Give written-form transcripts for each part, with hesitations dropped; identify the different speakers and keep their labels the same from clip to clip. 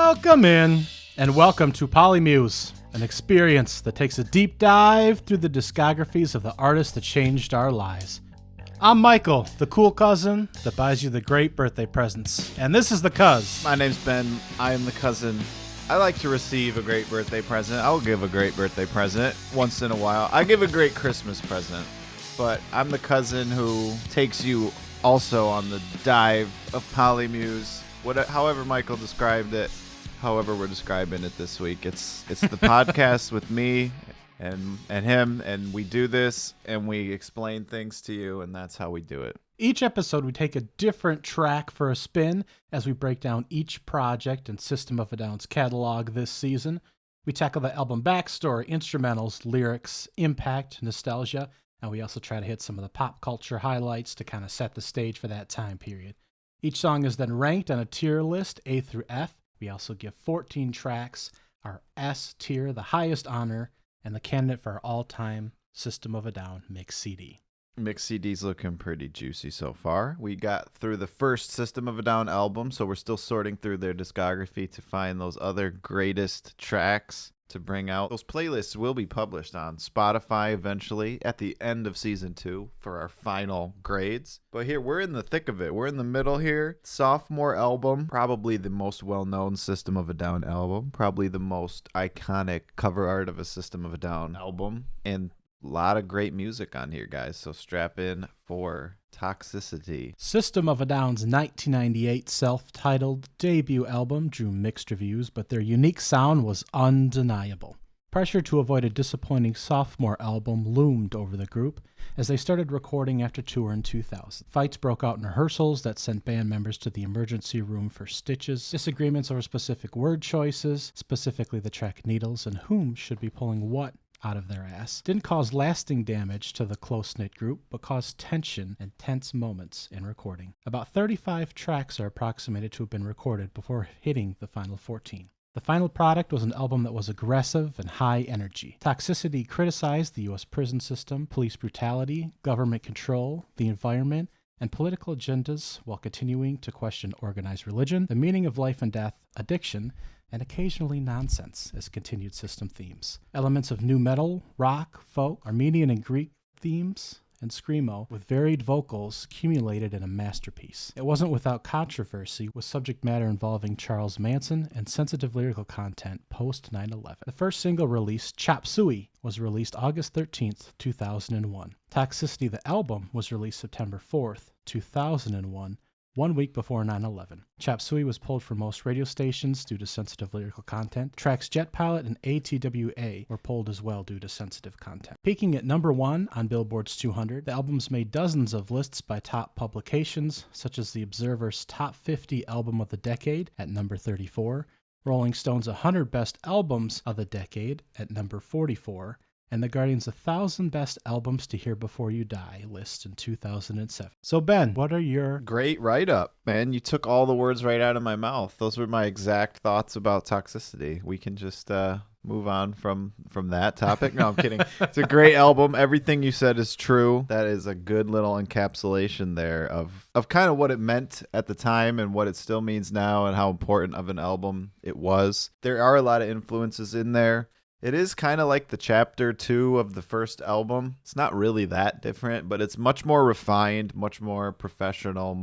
Speaker 1: Welcome in, and welcome to Polymuse, an experience that takes a deep dive through the discographies of the artists that changed our lives. I'm Michael, the cool cousin that buys you the great birthday presents, and this is the cuz.
Speaker 2: My name's Ben. I am the cousin. I like to receive a great birthday present. I'll give a great birthday present once in a while. I give a great Christmas present, but I'm the cousin who takes you also on the dive of Polymuse. However Michael described it, however we're describing it this week. It's the podcast with me and him, and we do this and we explain things to you, and that's how we do it.
Speaker 1: Each episode we take a different track for a spin as we break down each project and System of a Down's catalog this season. We tackle the album backstory, instrumentals, lyrics, impact, nostalgia, and we also try to hit some of the pop culture highlights to kind of set the stage for that time period. Each song is then ranked on a tier list, A through F. We also give 14 tracks, our S tier, the highest honor, and the candidate for our all-time System of a Down mix CD.
Speaker 2: Mix CD's looking pretty juicy so far. We got through the first System of a Down album, so we're still sorting through their discography to find those other greatest tracks to bring out. Those playlists will be published on Spotify eventually at the end of season 2 for our final grades. But here, we're in the thick of it. We're in the middle here. Sophomore album, probably the most well-known System of a Down album, probably the most iconic cover art of a System of a Down album, and a lot of great music on here, guys. So strap in for Toxicity.
Speaker 1: System of a Down's 1998 self-titled debut album drew mixed reviews, but their unique sound was undeniable. Pressure to avoid a disappointing sophomore album loomed over the group as they started recording after tour in 2000. Fights broke out in rehearsals that sent band members to the emergency room for stitches, disagreements over specific word choices, specifically the track Needles, and whom should be pulling what out of their ass, didn't cause lasting damage to the close-knit group, but caused tension and tense moments in recording. About 35 tracks are approximated to have been recorded before hitting the final 14. The final product was an album that was aggressive and high energy. Toxicity criticized the U.S. prison system, police brutality, government control, the environment, and political agendas while continuing to question organized religion, the meaning of life and death, addiction, and occasionally nonsense as continued system themes. Elements of nu metal, rock, folk, Armenian and Greek themes, and screamo with varied vocals accumulated in a masterpiece. It wasn't without controversy, with subject matter involving Charles Manson and sensitive lyrical content post 9/11. The first single released, Chop Suey, was released August 13th, 2001. Toxicity, the album, was released September 4th, 2001, 1 week before 9/11. Chop Suey was pulled from most radio stations due to sensitive lyrical content. Tracks Jet Pilot and ATWA were pulled as well due to sensitive content. Peaking at number 1 on Billboard's 200, the album's made dozens of lists by top publications, such as The Observer's Top 50 Album of the Decade at number 34, Rolling Stone's 100 Best Albums of the Decade at number 44, and The Guardian's 1,000 Best Albums to Hear Before You Die list in 2007. So Ben, what are your...
Speaker 2: Great write-up, man. You took all the words right out of my mouth. Those were my exact thoughts about Toxicity. We can just move on from that topic. No, I'm kidding. It's a great album. Everything you said is true. That is a good little encapsulation there of kind of what it meant at the time and what it still means now and how important of an album it was. There are a lot of influences in there. It is kind of like the chapter 2 of the first album. It's not really that different, but it's much more refined, much more professional,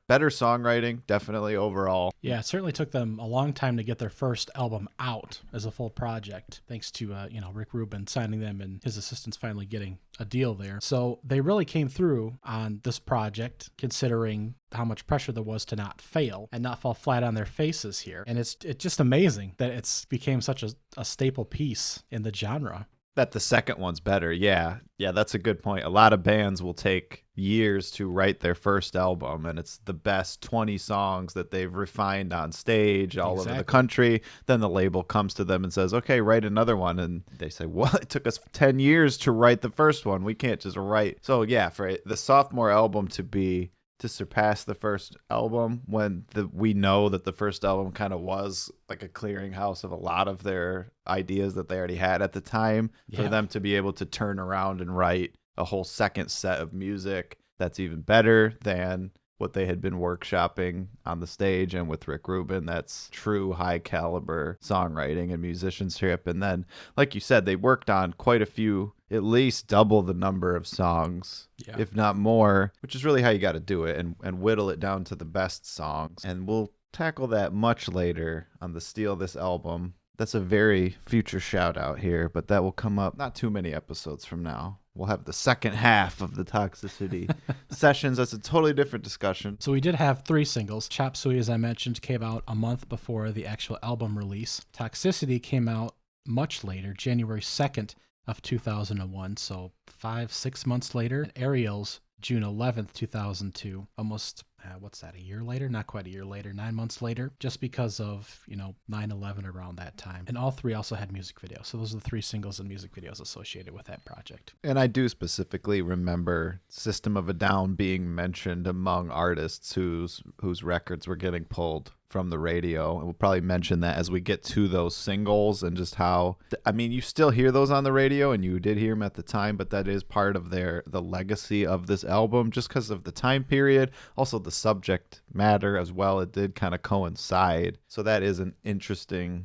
Speaker 2: better songwriting, definitely overall.
Speaker 1: Yeah, it certainly took them a long time to get their first album out as a full project, thanks to Rick Rubin signing them and his assistants finally getting a deal there. So they really came through on this project, considering how much pressure there was to not fail and not fall flat on their faces here. And it's just amazing that it's became such a staple piece in the genre.
Speaker 2: That the second one's better. Yeah, that's a good point. A lot of bands will take years to write their first album, and it's the best 20 songs that they've refined on stage all over the country. Then the label comes to them and says, okay, write another one. And they say, well, it took us 10 years to write the first one. We can't just write. So yeah, for the sophomore album to surpass the first album, when we know that the first album kind of was like a clearinghouse of a lot of their ideas that they already had at the time, for them to be able to turn around and write a whole second set of music that's even better than what they had been workshopping on the stage and with Rick Rubin. That's true high caliber songwriting and musicianship. And then, like you said, they worked on quite a few, at least double the number of songs, if not more, which is really how you got to do it and whittle it down to the best songs. And we'll tackle that much later on the Steal This album. That's a very future shout out here, but that will come up not too many episodes from now. We'll have the second half of the Toxicity sessions. That's a totally different discussion.
Speaker 1: So we did have 3 singles. Chop Suey, as I mentioned, came out a month before the actual album release. Toxicity came out much later, January 2nd of 2001, so 5-6 months later. And Ariel's June 11th, 2002, almost, a year later? Not quite a year later, 9 months later, just because of, 9/11 around that time. And all 3 also had music videos. So those are the 3 singles and music videos associated with that project.
Speaker 2: And I do specifically remember System of a Down being mentioned among artists whose records were getting pulled from the radio. And we'll probably mention that as we get to those singles and just how, you still hear those on the radio, and you did hear them at the time, but that is part of the legacy of this album just because of the time period. Also the subject matter as well. It did kind of coincide. So that is an interesting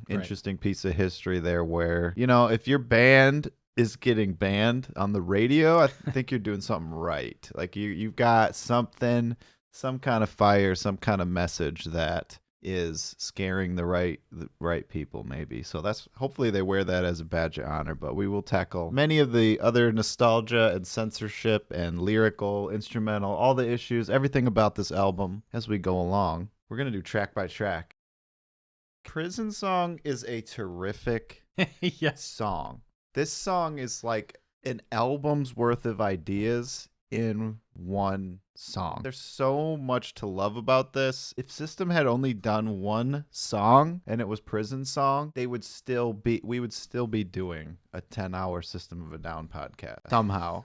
Speaker 2: piece of history there where, if your band is getting banned on the radio, I think you're doing something right. Like you've got something, some kind of fire, some kind of message that is scaring the right people, maybe. So that's, hopefully they wear that as a badge of honor. But we will tackle many of the other nostalgia and censorship and lyrical, instrumental, all the issues, everything about this album as we go along. We're going to do track by track. Prison Song is a terrific song. This song is like an album's worth of ideas in one song. There's so much to love about this. If System had only done one song and it was Prison Song, we would still be doing a 10-hour System of a Down podcast somehow.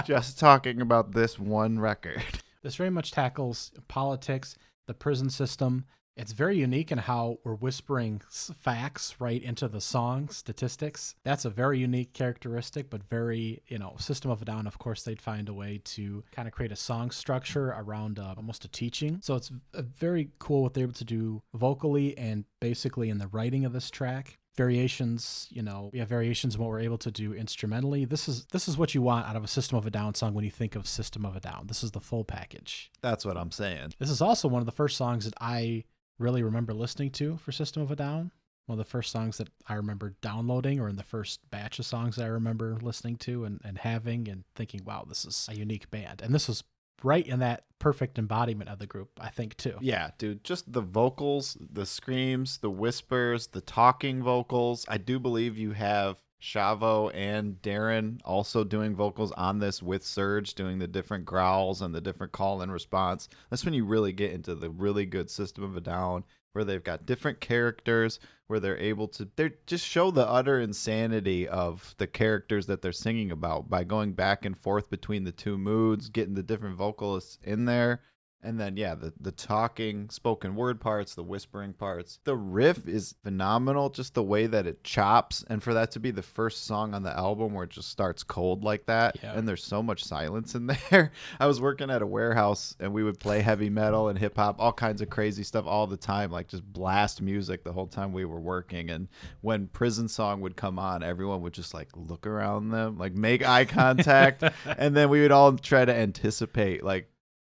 Speaker 2: Just talking about this one record.
Speaker 1: This very much tackles politics, the prison system. It's very unique in how we're whispering facts right into the song statistics. That's a very unique characteristic, but very, System of a Down, of course, they'd find a way to kind of create a song structure around almost a teaching. So it's very cool what they're able to do vocally and basically in the writing of this track. Variations, we have variations in what we're able to do instrumentally. This is what you want out of a System of a Down song when you think of System of a Down. This is the full package.
Speaker 2: That's what I'm saying.
Speaker 1: This is also one of the first songs that I really remember listening to for System of a Down. One of the first songs that I remember downloading, or in the first batch of songs that I remember listening to and having and thinking, wow, this is a unique band. And this was right in that perfect embodiment of the group, I think, too.
Speaker 2: Yeah, dude, just the vocals, the screams, the whispers, the talking vocals. I do believe you have Shavo and Darren also doing vocals on this with Serge, doing the different growls and the different call and response. That's when you really get into the really good System of a Down, where they've got different characters, where they're able to just show the utter insanity of the characters that they're singing about by going back and forth between the two moods, getting the different vocalists in there. And then, the talking, spoken word parts, the whispering parts. The riff is phenomenal, just the way that it chops. And for that to be the first song on the album where it just starts cold like that, and there's so much silence in there. I was working at a warehouse, and we would play heavy metal and hip-hop, all kinds of crazy stuff all the time, like just blast music the whole time we were working. And when Prison Song would come on, everyone would just, look around them, make eye contact. And then we would all try to anticipate,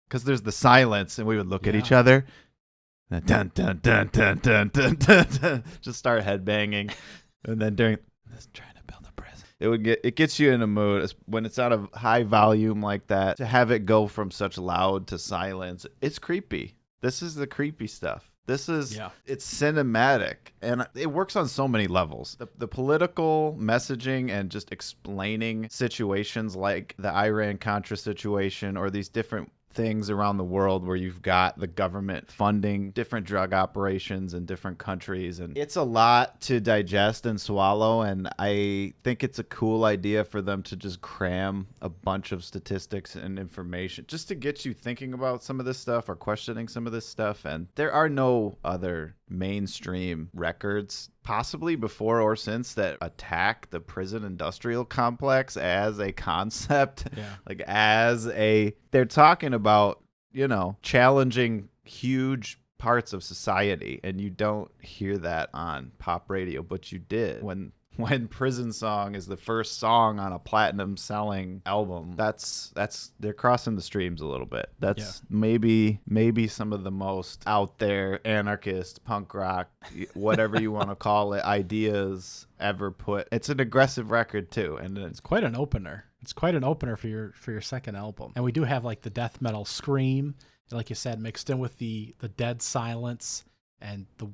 Speaker 2: because there's the silence, and we would look at each other, and dun, dun, dun, dun, dun, dun, dun, dun, just start headbanging. And then during this, trying to build a prison, it gets you in a mood when it's out of high volume like that. To have it go from such loud to silence, it's creepy. This is the creepy stuff. This is, it's cinematic, and it works on so many levels. The political messaging and just explaining situations like the Iran-Contra situation, or these different things around the world where you've got the government funding different drug operations in different countries, and it's a lot to digest and swallow. And I think it's a cool idea for them to just cram a bunch of statistics and information just to get you thinking about some of this stuff or questioning some of this stuff. And there are no other mainstream records, possibly before or since, that attack the prison industrial complex as a concept. They're talking about challenging huge parts of society, and you don't hear that on pop radio, but you did when Prison Song is the first song on a platinum selling album. That's they're crossing the streams a little bit. That's maybe some of the most out there anarchist punk rock, whatever you want to call it, ideas ever put. It's an aggressive record too, and
Speaker 1: it's quite an opener. It's quite an opener for your second album. And we do have like the death metal scream, like you said, mixed in with the dead silence and the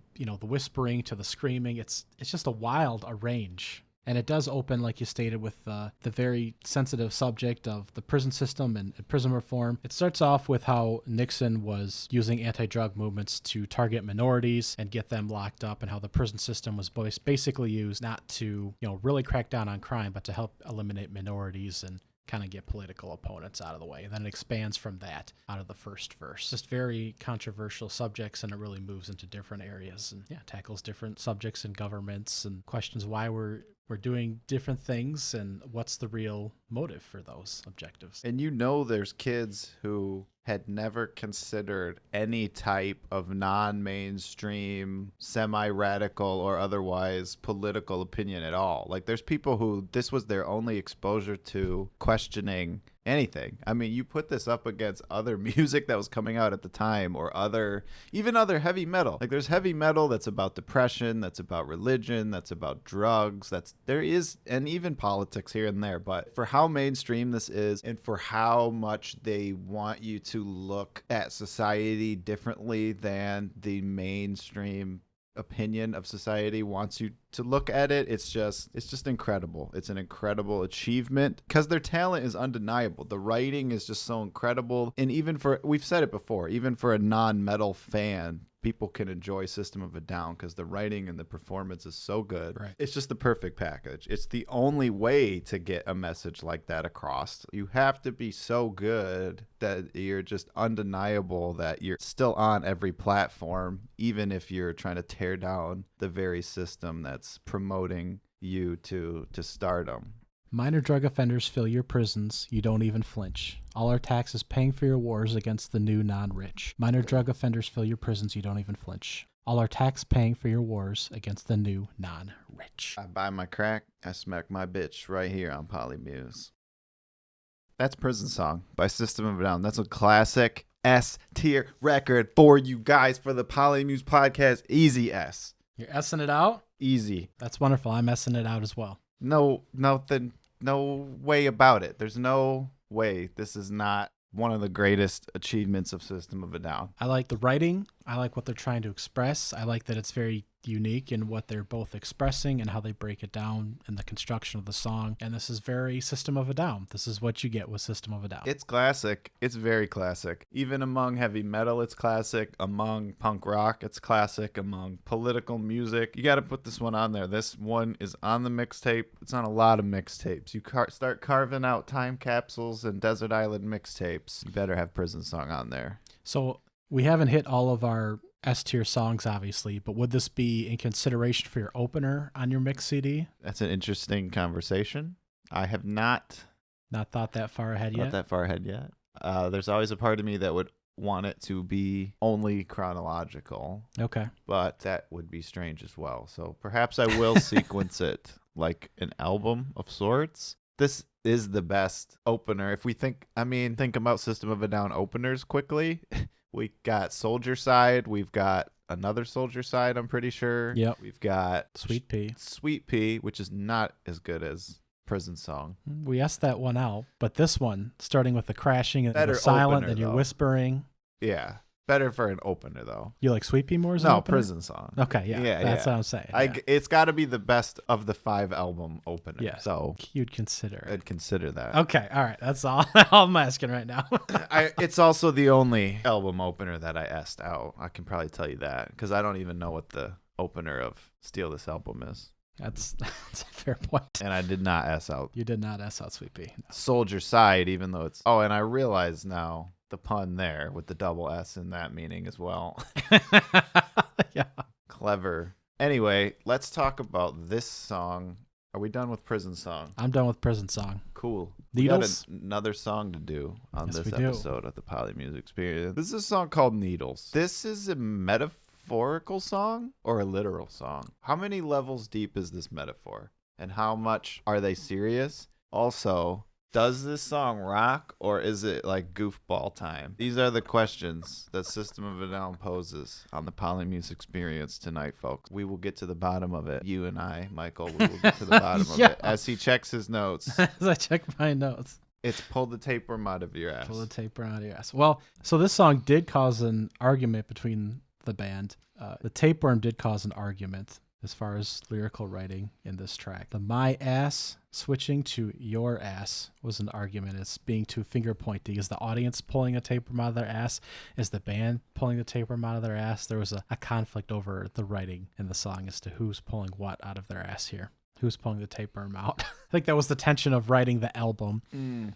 Speaker 1: whispering to the screaming. It's just a range. And it does open, like you stated, with the very sensitive subject of the prison system and prison reform. It starts off with how Nixon was using anti-drug movements to target minorities and get them locked up, and how the prison system was basically used not to really crack down on crime, but to help eliminate minorities and kind of get political opponents out of the way. And then it expands from that out of the first verse. Just very controversial subjects, and it really moves into different areas and tackles different subjects and governments and questions why we're doing different things and what's the real motive for those objectives.
Speaker 2: And there's kids who had never considered any type of non-mainstream, semi-radical or otherwise political opinion at all. Like, there's people who this was their only exposure to questioning anything. I mean, you put this up against other music that was coming out at the time, or even other heavy metal. Like, there's heavy metal that's about depression, that's about religion, that's about drugs, and even politics here and there. But for how mainstream this is, and for how much they want you to look at society differently than the mainstream opinion of society wants you to look at it, it's just incredible. It's an incredible achievement because their talent is undeniable. The writing is just so incredible, and we've said it before, even for a non-metal fan, people can enjoy System of a Down because the writing and the performance is so good.
Speaker 1: Right.
Speaker 2: It's just the perfect package. It's the only way to get a message like that across. You have to be so good that you're just undeniable, that you're still on every platform, even if you're trying to tear down the very system that's promoting you to stardom.
Speaker 1: Minor drug offenders fill your prisons, you don't even flinch. All our taxes paying for your wars against the new non-rich. Minor drug offenders fill your prisons, you don't even flinch. All our tax paying for your wars against the new non-rich.
Speaker 2: I buy my crack, I smack my bitch right here on Polymuse. That's Prison Song by System of a Down. That's a classic S-tier record for you guys for the Polymuse podcast. Easy S.
Speaker 1: You're S-ing it out?
Speaker 2: Easy.
Speaker 1: That's wonderful. I'm S-ing it out as well.
Speaker 2: No way about it. There's no way this is not one of the greatest achievements of System of a Down.
Speaker 1: I like the writing. I like what they're trying to express. I like that it's very unique in what they're both expressing and how they break it down in the construction of the song. And this is very System of a Down. This is what you get with System of a Down.
Speaker 2: It's classic. It's very classic. Even among heavy metal, it's classic. Among punk rock, it's classic. Among political music, you got to put this one on there. This one is on the mixtape. It's on a lot of mixtapes. You start carving out time capsules and Desert Island mixtapes. You better have Prison Song on there.
Speaker 1: So we haven't hit all of our S-tier songs, obviously, but would this be in consideration for your opener on your mix CD?
Speaker 2: That's an interesting conversation. I have not
Speaker 1: thought that far ahead yet.
Speaker 2: There's always a part of me that would want it to be only chronological.
Speaker 1: Okay.
Speaker 2: But that would be strange as well. So perhaps I will sequence it like an album of sorts. This is the best opener. If we think about System of a Down openers quickly. We got Soldier Side. We've got another Soldier Side, I'm pretty sure.
Speaker 1: Yep.
Speaker 2: We've got
Speaker 1: Sweet Pea,
Speaker 2: which is not as good as Prison Song.
Speaker 1: We asked that one out, but this one, starting with the crashing and
Speaker 2: Better
Speaker 1: the silent,
Speaker 2: opener,
Speaker 1: then you're
Speaker 2: though.
Speaker 1: Whispering.
Speaker 2: Yeah. Better for an opener, though.
Speaker 1: You like Sweet Pea more as an opener?
Speaker 2: Prison Song.
Speaker 1: Okay, yeah. That's what I'm saying.
Speaker 2: It's got to be the best of the 5 album opener. Yeah. So
Speaker 1: you'd consider it.
Speaker 2: I'd consider that.
Speaker 1: Okay, all right. That's all I'm asking right now.
Speaker 2: It's also the only album opener that I asked out. I can probably tell you that because I don't even know what the opener of Steal This Album is.
Speaker 1: That's a fair point.
Speaker 2: And I did not S out.
Speaker 1: You did not S out Sweet Pea. No.
Speaker 2: Soldier Side, even though it's... Oh, and I realize now the pun there with the double S in that meaning as well.
Speaker 1: Yeah.
Speaker 2: Clever. Anyway, let's talk about this song Are we done with Prison Song?
Speaker 1: I'm done with Prison Song.
Speaker 2: Cool.
Speaker 1: Needles?
Speaker 2: We got another song to do on
Speaker 1: Yes,
Speaker 2: this
Speaker 1: we do.
Speaker 2: episode of the Poly Music Experience. This is a song called Needles. This is a metaphorical song or a literal song? How many levels deep is this metaphor? And how much are they serious? Also, does this song rock or is it like goofball time? These are the questions that System of a Down poses on the Poly Music Experience tonight, folks. We will get to the bottom of it. You and I, Michael, we will get to the bottom of it as he checks his notes.
Speaker 1: As I check my notes.
Speaker 2: It's pull the tapeworm out of your ass.
Speaker 1: Pull the tapeworm out of your ass. Well, so this song did cause an argument between the band. The tapeworm did cause an argument as far as lyrical writing in this track. The my ass switching to your ass was an argument. It's being too finger pointy. Is the audience pulling a tapeworm out of their ass? Is the band pulling the tapeworm out of their ass? There was a conflict over the writing in the song as to who's pulling what out of their ass here. Who's pulling the tapeworm out? I think that was the tension of writing the album and,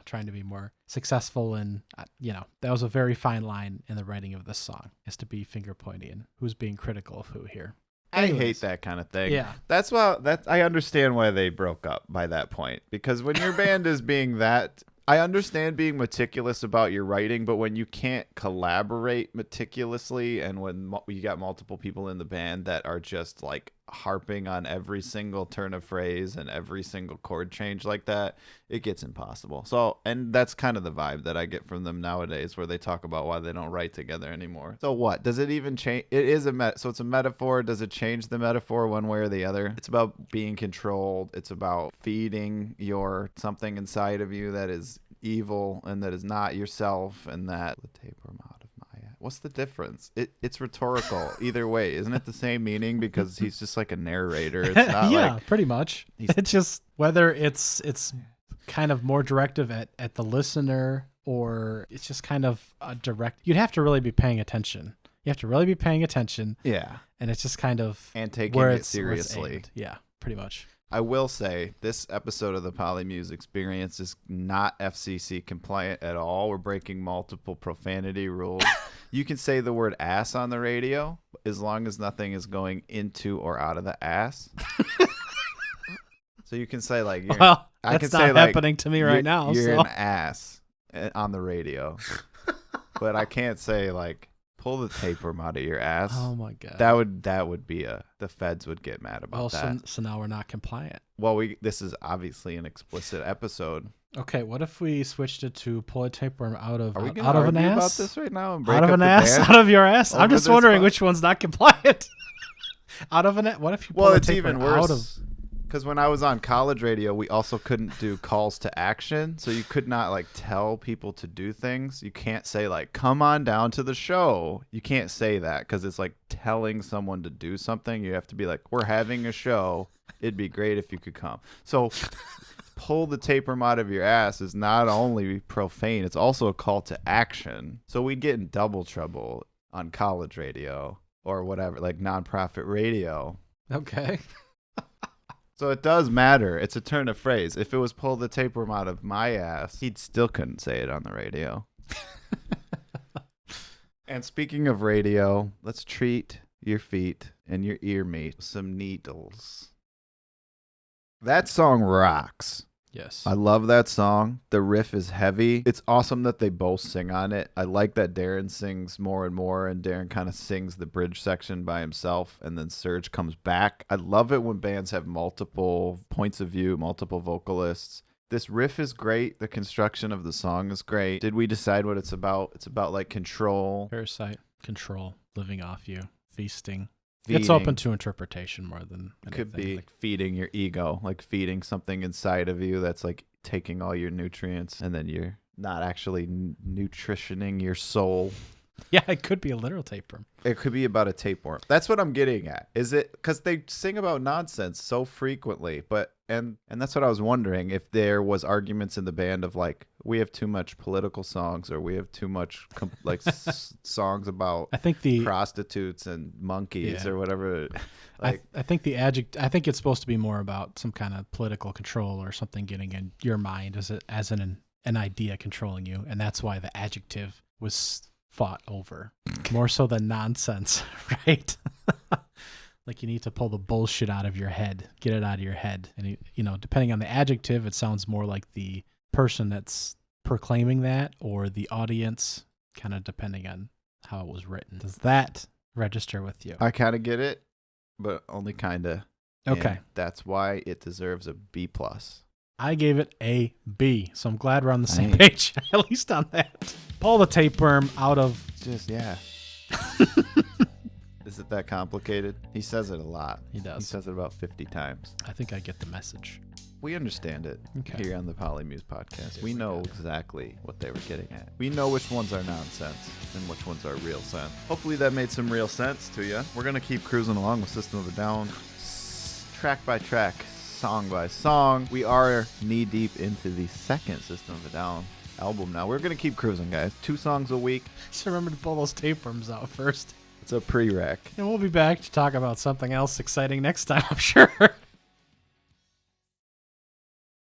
Speaker 1: trying to be more successful. And, that was a very fine line in the writing of this song, is to be finger pointy and who's being critical of who here.
Speaker 2: Anyways, I hate that kind of thing.
Speaker 1: Yeah.
Speaker 2: That's why I understand why they broke up by that point. Because when your band is being that, I understand being meticulous about your writing, but when you can't collaborate meticulously and when you got multiple people in the band that are just like harping on every single turn of phrase and every single chord change like that, it gets impossible. So, and that's kind of the vibe that I get from them nowadays, where they talk about why they don't write together anymore. So what? Does it even change? It is so it's a metaphor. Does it change the metaphor one way or the other? It's about being controlled. It's about feeding something inside of you that is evil and that is not yourself, and that the tapeworm out of my ass. What's the difference? It's rhetorical either way. Isn't it the same meaning? Because he's just like a narrator. It's not
Speaker 1: yeah, pretty much. It's just whether it's kind of more directive at the listener, or it's just kind of a direct. You'd have to really be paying attention. You have to really be paying attention.
Speaker 2: Yeah.
Speaker 1: And it's just kind of
Speaker 2: and taking it seriously.
Speaker 1: Yeah, pretty much.
Speaker 2: I will say this episode of the Poly Music Experience is not FCC compliant at all. We're breaking multiple profanity rules. You can say the word ass on the radio as long as nothing is going into or out of the ass. So you can say like,
Speaker 1: well,
Speaker 2: I
Speaker 1: that's
Speaker 2: can
Speaker 1: not
Speaker 2: say like,
Speaker 1: happening to me right now.
Speaker 2: You're
Speaker 1: so.
Speaker 2: an ass on the radio, but I can't say like, pull the tapeworm out of your ass.
Speaker 1: Oh my god.
Speaker 2: That would be the feds would get mad about that.
Speaker 1: So now we're not compliant.
Speaker 2: Well, this is obviously an explicit episode.
Speaker 1: Okay, what if we switched it to pull a tapeworm out of
Speaker 2: Are we
Speaker 1: out of an ass?
Speaker 2: About this right now and break
Speaker 1: out of
Speaker 2: up
Speaker 1: an
Speaker 2: the
Speaker 1: ass?
Speaker 2: band
Speaker 1: Out of your ass? I'm just wondering
Speaker 2: spot?
Speaker 1: which one's not compliant. Out of an ass? What if you pull
Speaker 2: well,
Speaker 1: a
Speaker 2: it's
Speaker 1: tapeworm
Speaker 2: even worse.
Speaker 1: out of?
Speaker 2: Because when I was on college radio, we also couldn't do calls to action. So you could not like tell people to do things. You can't say like, come on down to the show. You can't say that because it's like telling someone to do something. You have to be like, we're having a show. It'd be great if you could come. So pull the tapeworm out of your ass is not only profane, it's also a call to action. So we'd get in double trouble on college radio or whatever, like nonprofit radio.
Speaker 1: Okay.
Speaker 2: So it does matter. It's a turn of phrase. If it was pull the tapeworm out of my ass, he still couldn't say it on the radio. And speaking of radio, let's treat your feet and your ear meat with some needles. That song rocks.
Speaker 1: Yes.
Speaker 2: I love that song. The riff is heavy. It's awesome that they both sing on it. I like that Darren sings more and more, and Darren kind of sings the bridge section by himself, and then Serge comes back. I love it when bands have multiple points of view, multiple vocalists. This riff is great. The construction of the song is great. Did we decide what it's about? It's about like control.
Speaker 1: Parasite, control, living off you, feasting.
Speaker 2: Feeding.
Speaker 1: It's open to interpretation more than anything.
Speaker 2: Could be like feeding your ego, like feeding something inside of you that's like taking all your nutrients, and then you're not actually nutritioning your soul.
Speaker 1: Yeah, it could be a literal tapeworm.
Speaker 2: It could be about a tapeworm. That's what I'm getting at. Is it because they sing about nonsense so frequently? But and that's what I was wondering, if there was arguments in the band of like, we have too much political songs, or we have too much songs about
Speaker 1: I think the
Speaker 2: prostitutes and monkeys or whatever. Like
Speaker 1: I think the adjective. I think it's supposed to be more about some kind of political control or something getting in your mind as an idea controlling you, and that's why the adjective was fought over more so than nonsense, right? Like you need to pull the bullshit out of your head, get it out of your head. And, depending on the adjective, it sounds more like the person that's proclaiming that or the audience, kind of depending on how it was written. Does that register with you?
Speaker 2: I kind of get it, but only kind of.
Speaker 1: Okay.
Speaker 2: That's why it deserves a B+.
Speaker 1: I gave it a B, so I'm glad we're on the same
Speaker 2: Nice.
Speaker 1: page, at least on that. Pull the tapeworm out of...
Speaker 2: Just, yeah. Is it that complicated? He says it a lot.
Speaker 1: He does.
Speaker 2: He says it about 50 times.
Speaker 1: I think I get the message.
Speaker 2: We understand it here on the Polymuse podcast.
Speaker 1: Yeah,
Speaker 2: we
Speaker 1: we
Speaker 2: know
Speaker 1: got it.
Speaker 2: exactly what they were getting at. We know which ones are nonsense and which ones are real sense. Hopefully that made some real sense to you. We're going to keep cruising along with System of a Down, track by track, song by song. We are knee deep into the second System of a Down album now. We're going to keep cruising, guys. 2 songs a week.
Speaker 1: Just remember to pull those tapeworms out first.
Speaker 2: It's a prereq.
Speaker 1: And we'll be back to talk about something else exciting next time, I'm sure.